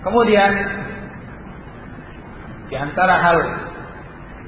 Kemudian di antara hal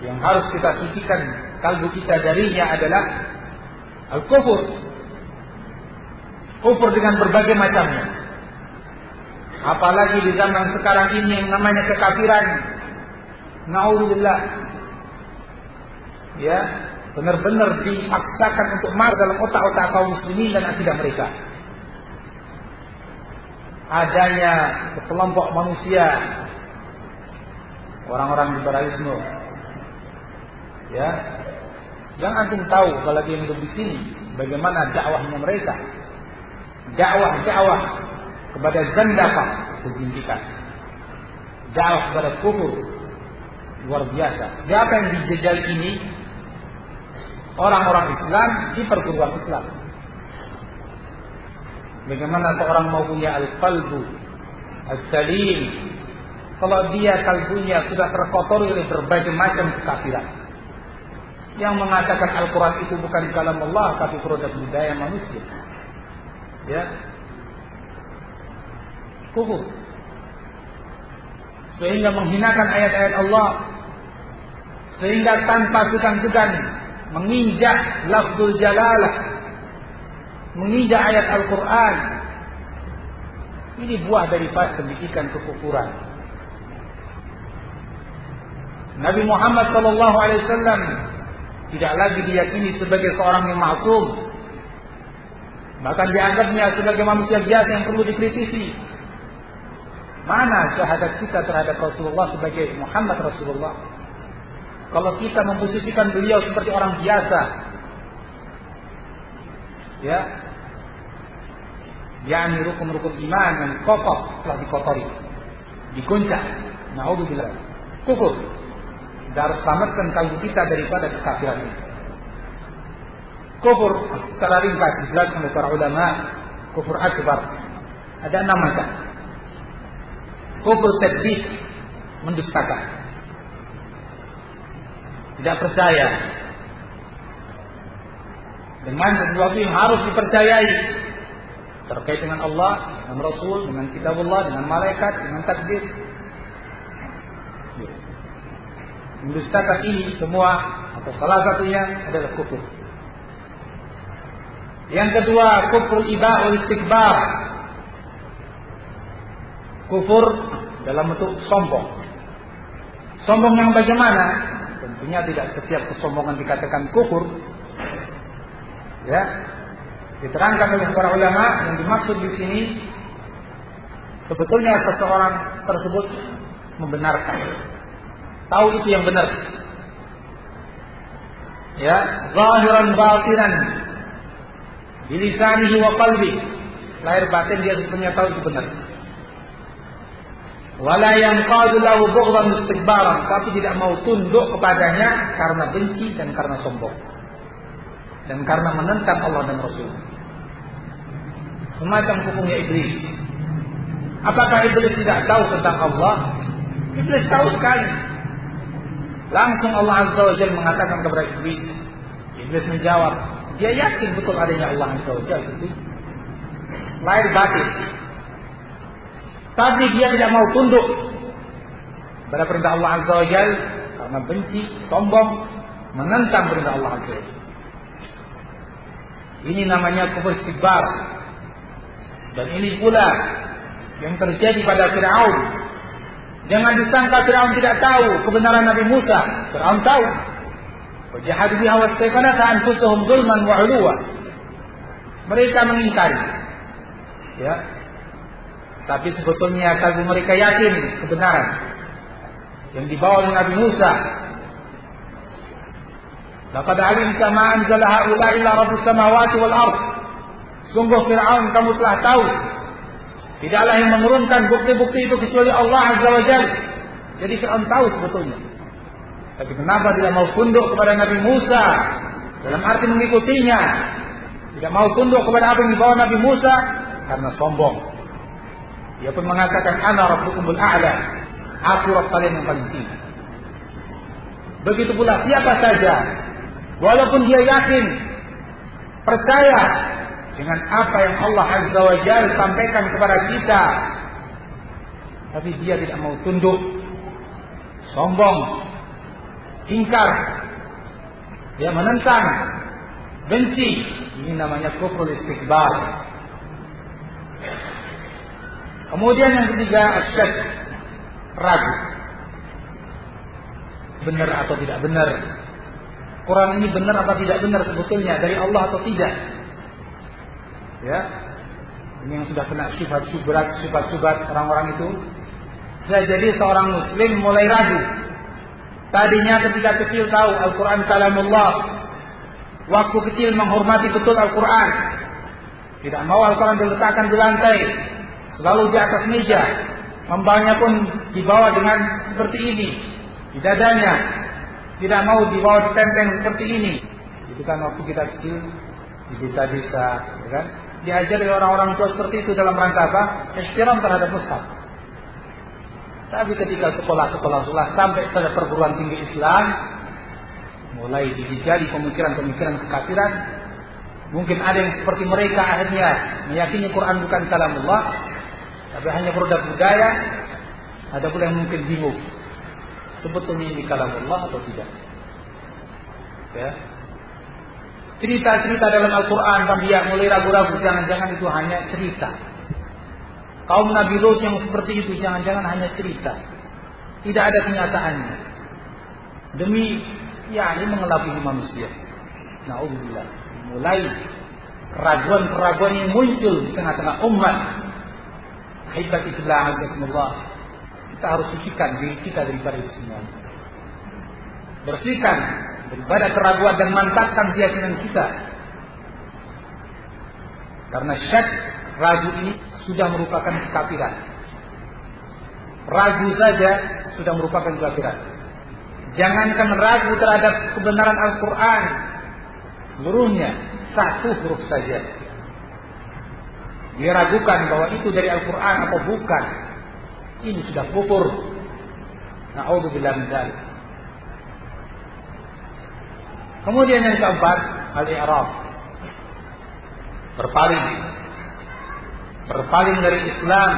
yang harus kita sucikan kalbu kita darinya adalah al-kufur. Kufur dengan berbagai macamnya. Apalagi di zaman sekarang ini yang namanya kekafiran. Na'udzubillah. Ya, benar-benar dipaksakan untuk masuk dalam otak-otak kaum muslimin dan akidah mereka. Adanya sekelompok manusia, orang-orang liberalisme, ya, yang antum tahu kalau dia hidup di sini, bagaimana dakwahnya mereka, dakwah kepada zandaqah, kezindikan, dakwah kepada kufur, luar biasa. Siapa yang dijajal ini? Orang-orang Islam di perguruan Islam. Bagaimana seorang mau punya al-qalbu as-salim kalau dia kalbunya sudah terkotori oleh berbagai macam kekafiran, yang mengatakan Al-Quran itu bukan kalam Allah tapi produk budaya manusia, ya, kufur, sehingga menghinakan ayat-ayat Allah, sehingga tanpa segan-segan menginjak lafzul jalalah, menginjak ayat Al-Quran. Ini buah daripada pendidikan kekufuran. Nabi Muhammad SAW tidak lagi diyakini sebagai seorang yang maksum, bahkan dianggapnya sebagai manusia biasa yang perlu dikritisi. Mana syahadat kita terhadap Rasulullah sebagai Muhammad Rasulullah? Kalau kita memposisikan beliau seperti orang biasa, ya, yakni rukun-rukun iman yang kokoh telah dikotori, diguncang. Na'udzubillah. Kufur. Kita harus selamatkan kalbu kita daripada kekafiran ini. Kufur secara ringkas dijelaskan oleh para ulama. Kufur akbar ada 6 macam. Kufur takdzib, mendustakan, tidak percaya dengan sesuatu yang harus dipercayai terkait dengan Allah, dengan Rasul, dengan kitabullah, dengan malaikat, dengan takdir. Mendustakan ini semua atau salah satunya adalah kufur. Yang kedua, kufur ibah wal istikbar. Kufur dalam bentuk sombong. Sombong yang bagaimana? Tentunya tidak setiap kesombongan dikatakan kufur. Ya, diterangkan oleh para ulama yang dimaksud di sini sebetulnya seseorang tersebut membenarkan, tahu itu yang benar, ya, zahiran batinan, bilisanihi wa qalbi, lahir batin dia sebenarnya tahu itu benar. Wala yanqadu lahu bughdan istikbaran, tapi tidak mau tunduk kepadanya karena benci dan karena sombong dan karena menentang Allah dan Rasul. Semacam hukumnya iblis. Apakah iblis tidak tahu tentang Allah? Iblis tahu sekali. Langsung Allah Azza wa Jalla mengatakan kepada iblis. Iblis menjawab, dia yakin betul adanya Allah Azza wa Jalla itu lahir batin, tapi dia tidak mau tunduk pada perintah Allah Azza wa Jalla karena benci, sombong, menentang perintah Allah Azza wa Jalla. Ini namanya kufur istikbar. Dan ini pula yang terjadi pada Fir'aun. Jangan disangka Fir'aun tidak tahu kebenaran Nabi Musa. Fir'aun tahu. Wajahadu biha wastaiqanatha anfusuhum zulman wa 'uluwa. Mereka mengingkari. Ya. Tapi sebetulnya kalbu mereka yakin kebenaran yang dibawa oleh Nabi Musa. Laqad 'alimta ma anzala haula illa rabbus samawati wal ardh. Sungguh Fir'aun, kamu telah tahu tidaklah yang menurunkan bukti-bukti itu kecuali Allah Azza wa Jalla. Jadi Fir'aun tahu sebetulnya. Tapi kenapa tidak mau tunduk kepada Nabi Musa? Dalam arti mengikutinya. Tidak mau tunduk kepada apa yang dibawa Nabi Musa karena sombong. Dia pun mengatakan, ana rabbukumul a'la. Aku Rabb kalian yang paling tinggi. Begitu pula siapa saja, walaupun dia yakin, percaya dengan apa yang Allah Azza wa Jalla sampaikan kepada kita tapi dia tidak mau tunduk, sombong, ingkar, dia menentang, benci. Ini namanya kufrul istikbar. Kemudian yang ketiga, asyak, ragu. Benar atau tidak benar? Quran ini benar atau tidak benar sebetulnya dari Allah atau tidak? Ya, ini yang sudah kena syubhat orang-orang itu. Bisa jadi seorang muslim mulai ragu. Tadinya ketika kecil tahu Al-Quran kalamullah, waktu kecil menghormati betul Al-Quran, tidak mau Al-Quran diletakkan di lantai, selalu di atas meja, membawanya pun dibawa dengan seperti ini di dadanya, tidak mau dibawa ditenteng seperti ini. Itu kan waktu kita kecil di desa-desa, ya kan? Diajar oleh orang-orang tua seperti itu dalam rangka apa? Ihtiram terhadap mushaf. Tapi ketika sekolah sampai pada perguruan tinggi Islam, mulai dijadi pemikiran-pemikiran kekafiran. Mungkin ada yang seperti mereka akhirnya meyakini Quran bukan kalamullah, tapi hanya produk budaya. Ada pula yang mungkin bingung, sebetulnya ini kalamullah atau tidak. Ya. Cerita-cerita dalam Al-Quran, dia mulai ragu-ragu, jangan-jangan itu hanya cerita. Kaum Nabi Lut yang seperti itu, jangan-jangan hanya cerita, tidak ada kenyataannya. Demi ini mengelabui manusia. Na'udzubillah. Mulai keraguan-keraguan yang muncul di tengah-tengah umat. Haibatillah azakumullah. Kita harus sucikan diri kita daripada itu semua. Bersihkan daripada keraguan dan mantapkan keyakinan kita. Karena syak, ragu ini sudah merupakan kekafiran. Ragu saja sudah merupakan kekafiran. Jangankan ragu terhadap kebenaran Al-Quran seluruhnya, satu huruf saja diragukan bahwa itu dari Al-Quran atau bukan, ini sudah kufur. Na'udzubillah min dzalik. Kemudian yang keempat, al-i'rab, berpaling dari Islam,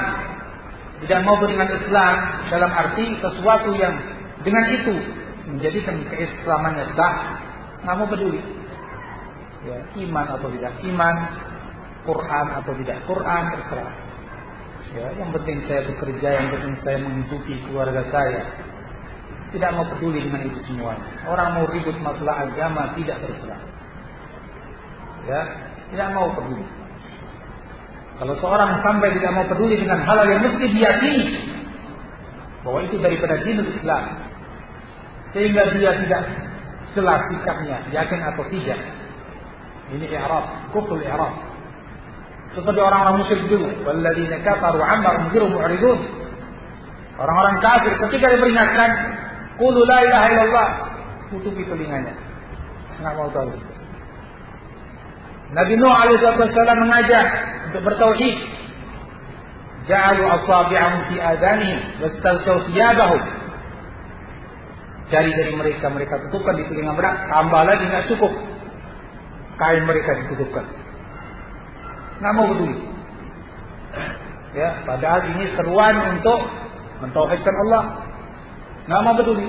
tidak mau beriman Islam dalam arti sesuatu yang dengan itu menjadikan keislamannya sah, nggak mau peduli. Ya, iman atau tidak iman, Quran atau tidak Quran, terserah. Ya, yang penting saya bekerja, yang penting saya menghidupi keluarga saya. Tidak mau peduli dengan itu semua. Orang mau ribut masalah agama, tidak terserah. Ya, tidak mau peduli. Kalau seorang sampai tidak mau peduli dengan hal yang mesti diyakini bahwa itu daripada dinul Islam, sehingga dia tidak jelas sikapnya, yakin atau tidak, ini i'rab, kufrul i'rab. Seperti orang-orang musyrik dulu, walladzina kafaru amma unziru mu'ridun. Orang-orang kafir ketika diperingatkan, qulu la ilaha illallah, tutupi telinganya, enggak mau tahu. Nabi Nuh alaihi wasallam mengajak untuk bertauhid. Ja'alu asabi'ahum fi adanihim wastalsaw thiyabahum. Jari-jari mereka tutupkan di telinga mereka, tambah lagi enggak cukup, kain mereka ditutupkan. Enggak mau peduli. Ya, padahal ini seruan untuk mentauhidkan Allah. Enggak mau peduli.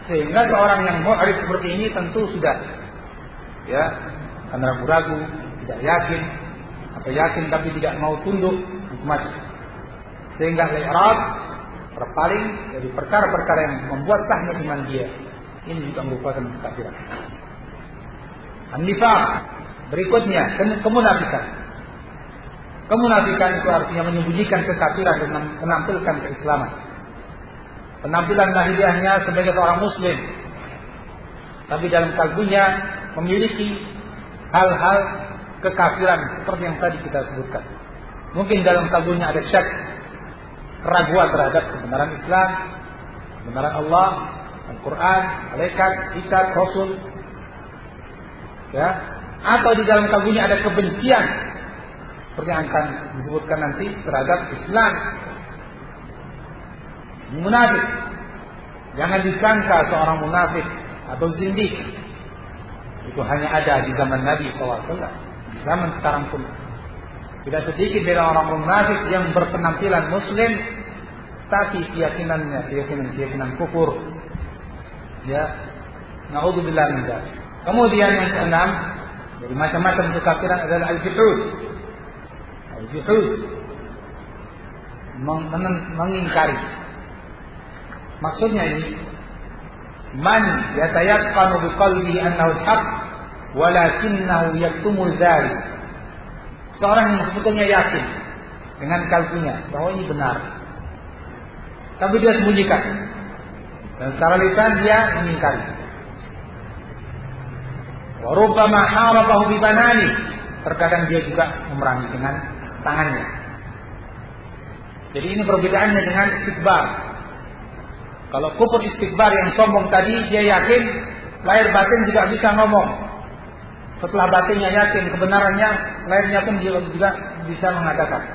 Sehingga seorang yang mu'rid seperti ini tentu sudah akan ragu-ragu, tidak yakin, atau yakin tapi tidak mau tunduk, macam-macam. Sehingga i'rab, berpaling dari perkara-perkara yang membuat sahnya iman dia. Ini juga merupakan kekafiran. An-nifaq, berikutnya kemunafikan. Kemunafikan itu artinya menyembunyikan kekafiran dan menampilkan keislaman. Penampilan lahiriahnya sebagai seorang muslim, tapi dalam kalbunya memiliki hal-hal kekafiran seperti yang tadi kita sebutkan. Mungkin dalam kalbunya ada syak, keraguan terhadap kebenaran Islam, kebenaran Allah, Al-Quran, malaikat, kitab, Rasul. Ya, atau di dalam kalbunya ada kebencian seperti yang akan disebutkan nanti terhadap Islam. Munafik, jangan disangka seorang munafik atau zindik itu hanya ada di zaman Nabi SAW. Di zaman sekarang pun tidak sedikit dari orang munafik yang berpenampilan muslim, tapi keyakinan kufur. Ya, naudzubillah min dzalik. Kemudian yang keenam, dari macam-macam kekafiran adalah al-juhud. Al-juhud mengingkari. Maksudnya ini, man yatayaqqanu biqalbihi annahu al-haq walakinnahu yaktumu dzalik. Seorang yang sebetulnya yakin dengan kalbunya bahwa ini benar, tapi dia sembunyikan, dan secara lisan dia mengingkari. Wa rubbama harabahu bi banani, terkadang dia juga memerangi dengan tangannya. Jadi ini perbedaannya dengan istikbar. Kalau kufur istikbar yang sombong tadi, dia yakin, lahir batin juga bisa ngomong. Setelah batinnya yakin kebenarannya, lahirnya pun dia juga bisa mengatakan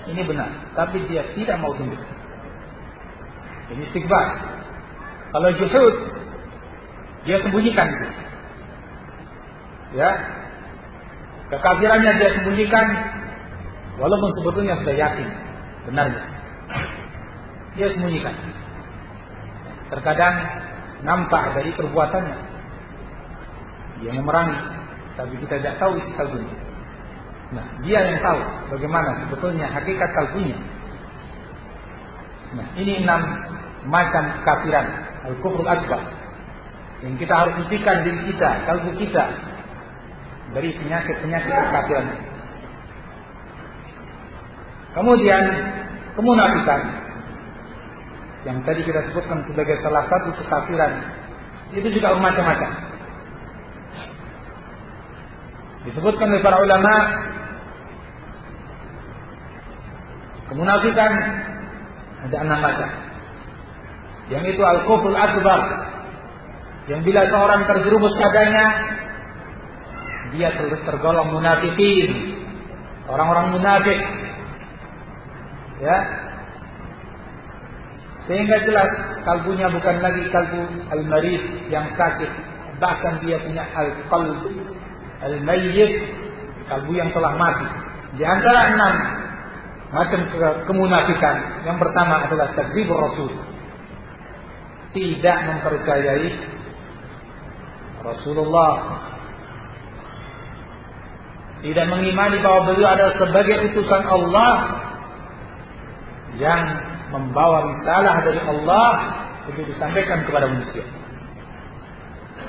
ini benar, tapi dia tidak mau tunduk. Ini istikbar. Kalau juhud, dia sembunyikan itu. Ya, kekafirannya dia sembunyikan, walaupun sebetulnya sudah yakin benarnya, dia sembunyikan. Terkadang nampak dari perbuatannya dia memerangi, tapi kita tidak tahu isi kalbunya. Nah, dia yang tahu bagaimana sebetulnya hakikat kalbunya. Nah, ini 6 macam kekafiran, al-kufrul akbar, yang kita harus cucikan diri kita, kalbu kita, dari penyakit-penyakit kekafiran. Kemudian kemunafikan, yang tadi kita sebutkan sebagai salah satu kekafiran, itu juga macam-macam. Disebutkan oleh para ulama, kemunafikan ada 6 macam. Yang itu al-kufrul akbar, yang bila seorang terjerumus padanya, dia tergolong munafikin, orang-orang munafik. Ya, sehingga jelas kalbunya bukan lagi kalbu al-marid yang sakit, bahkan dia punya al-qalb al-mayyit, kalbu yang telah mati. Di antara 6 macam kemunafikan, yang pertama adalah takdzibur rasul, tidak mempercayai Rasulullah, tidak mengimani bahwa beliau adalah sebagai utusan Allah yang membawa risalah dari Allah untuk disampaikan kepada manusia.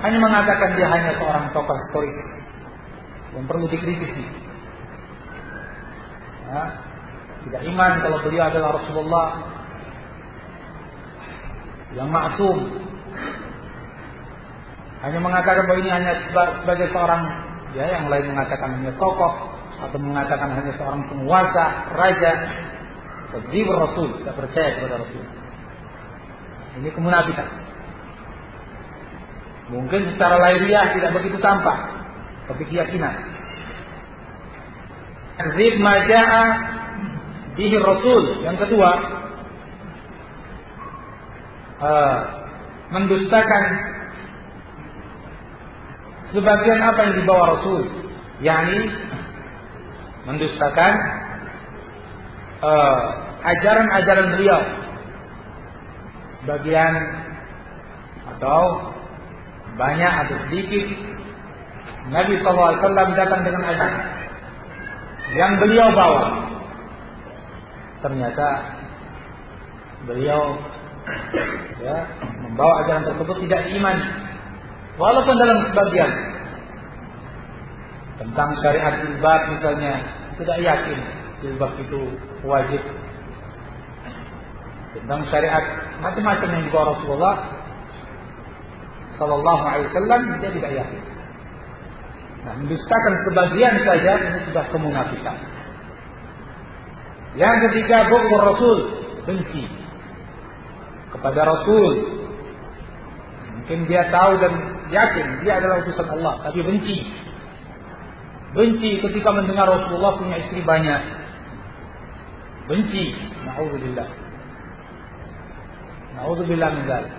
Hanya mengatakan dia hanya seorang tokoh historis yang perlu dikritisi. Ya, tidak iman kalau beliau adalah Rasulullah yang maksum. Hanya mengatakan bahwa ini hanya sebagai seorang, ya, yang lain mengatakan hanya tokoh, atau mengatakan hanya seorang penguasa, raja. Takdzibur Rasul, tidak percaya kepada Rasul. Ini kemunafikan. Mungkin secara lahiriah tidak begitu tampak, tapi keyakinan. Takdzib ma jaa bihi Rasul. Yang kedua, mendustakan sebagian apa yang dibawa Rasul, yakni mendustakan ajaran-ajaran beliau, sebagian atau banyak atau sedikit. Nabi SAW datang dengan ajaran yang beliau bawa, ternyata beliau, ya, membawa ajaran tersebut tidak diimani, walaupun dalam sebagian. Tentang syariat jilbab misalnya, tidak yakin jilbab itu wajib. Tentang syariat macam-macam yang dibawa Rasulullah Sallallahu Alaihi Wasallam, dia tidak yakin. Nah, mendustakan sebagian saja ini sudah kemunafikan. Yang ketiga, bughdur Rasul, benci kepada Rasul. Mungkin dia tahu dan yakin dia adalah utusan Allah, tapi benci. Benci ketika mendengar Rasulullah punya istri banyak. Benci. Na'udzubillah. Na'udzubillah min dzalik.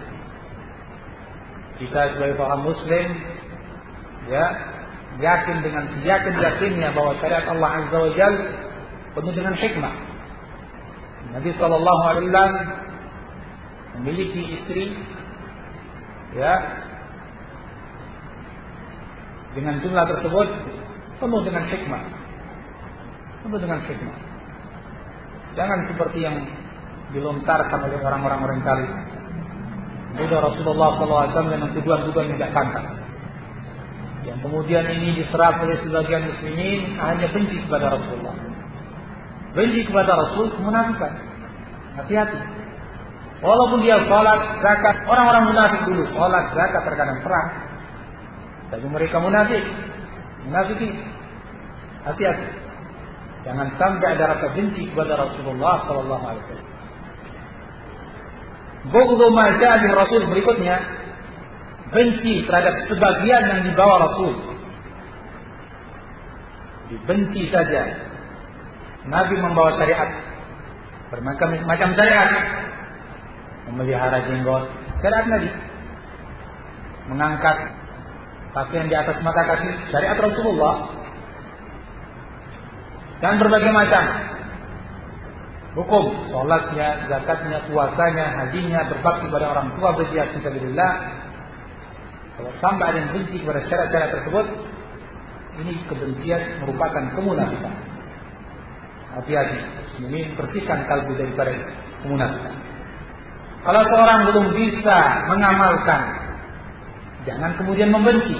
Kita sebagai seorang muslim, ya, yakin dengan seyakin-yakinnya bahwa syariat Allah Azza wa Jalla penuh dengan hikmah. Nabi sallallahu alaihi wasallam memiliki istri, ya, dengan jumlah tersebut penuh dengan hikmah. Penuh dengan hikmah. Jangan seperti yang dilontarkan oleh orang-orang orientalis. Itu Rasulullah SAW dengan tuduhan-tuduhan yang tidak pantas. Yang kemudian ini diserap oleh sebagian muslimin hanya benci kepada Rasulullah. Benci kepada Rasul, kemunafikan. Hati-hati. Walaupun dia sholat, zakat, orang-orang munafik dulu sholat, zakat terkadang perang, tapi mereka munafik. Hati-hati. Jangan sampai ada rasa benci kepada Rasulullah sallallahu alaihi wasallam. Bughdhu ma ja'a bi Rasul berikutnya, benci terhadap sebagian yang dibawa Rasul. Dibenci saja. Nabi membawa syariat, bermacam-macam syariat. Memelihara jenggot, syariat Nabi. Mengangkat pakaian di atas mata kaki, syariat Rasulullah. Dan berbagai macam hukum, sholatnya, zakatnya, puasanya, hajinya, berbakti pada orang tua, berjihad fisabilillah. Kalau sampai ada yang benci kepada syariat-syariat tersebut, ini kebencian merupakan kemunafikan. Hati-hati, muslimin, bersihkan kalbu daripada kemunafikan. Kalau seorang belum bisa mengamalkan, jangan kemudian membenci.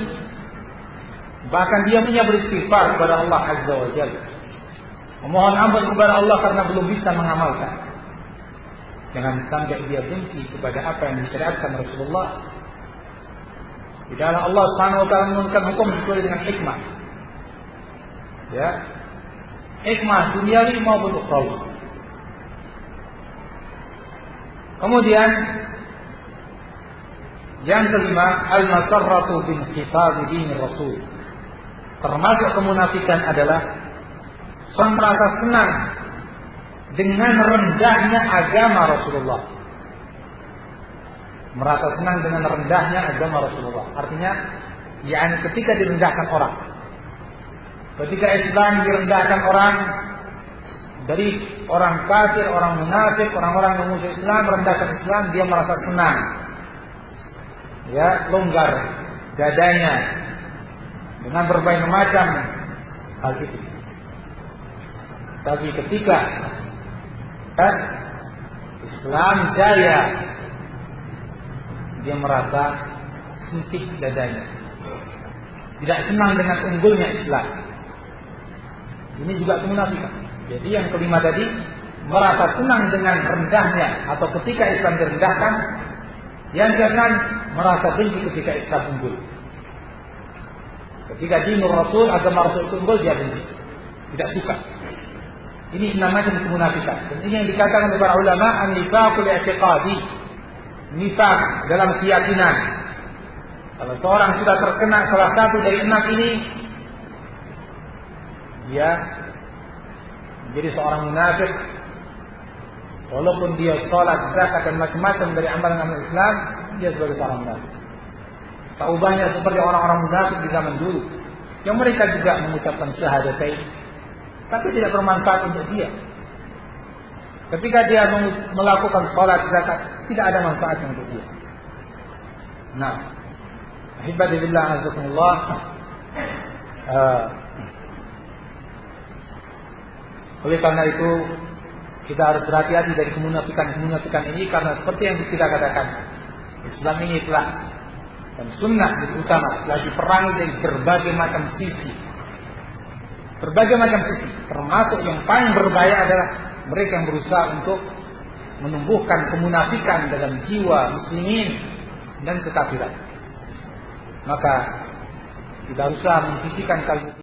Bahkan dia punya beristighfar kepada Allah Azza wa Jalla, memohon ampun kepada Allah karena belum bisa mengamalkan. Jangan sampai dia benci kepada apa yang disyariatkan Rasulullah. Di dalam Allah Subhanahu wa taala menurunkan hukum sesuai dengan hikmah. Ya. Hikmah duniawi maupun ukhrawi. Kemudian yang kelima, al-masarratu bin khitab din Rasul. Termasuk kemunafikan adalah seorang merasa senang dengan rendahnya agama Rasulullah. Merasa senang dengan rendahnya agama Rasulullah. Artinya, yakni ketika direndahkan orang, ketika Islam direndahkan orang, dari orang kafir, orang munafik, orang-orang yang musuh Islam merendahkan Islam, dia merasa senang, ya, longgar dadanya dengan berbagai macam hal itu. Tapi ketika Islam jaya, dia merasa sempit dadanya, tidak senang dengan unggulnya Islam. Ini juga kemunafikan. Jadi yang kelima tadi, merasa senang dengan rendahnya atau ketika Islam direndahkan. Yang keenam, merasa benci ketika Islam unggul. Ketika dinur Rasul, agama Rasul itu unggul, dia benci, tidak suka. Ini namanya kemunafikan. Dan ini yang dikatakan oleh para ulama, an-nifaqul i'tiqadi, nifaq dalam keyakinan. Kalau seorang sudah terkena salah satu dari 6 ini, dia menjadi seorang munafik. Walaupun dia sholat, zakat dan macam-macam dari amalan-amalan Islam, dia sebagai seorang munafik. Tak ubahnya seperti orang-orang munafik di zaman dulu, yang mereka juga mengucapkan syahadatain, tapi tidak bermanfaat untuk dia. Ketika dia melakukan sholat, zakat, tidak ada manfaatnya untuk dia. Nah, ahibadillah azakumullah, oleh karena itu kita harus berhati-hati dari kemunafikan ini, karena seperti yang kita katakan, Islam ini telah, dan sunnah itu utama, telah diperangi dari berbagai macam sisi. Berbagai macam sisi, termasuk yang paling berbahaya adalah mereka yang berusaha untuk menumbuhkan kemunafikan dalam jiwa muslimin dan kekafiran. Maka kita berusaha mensisikan kalbu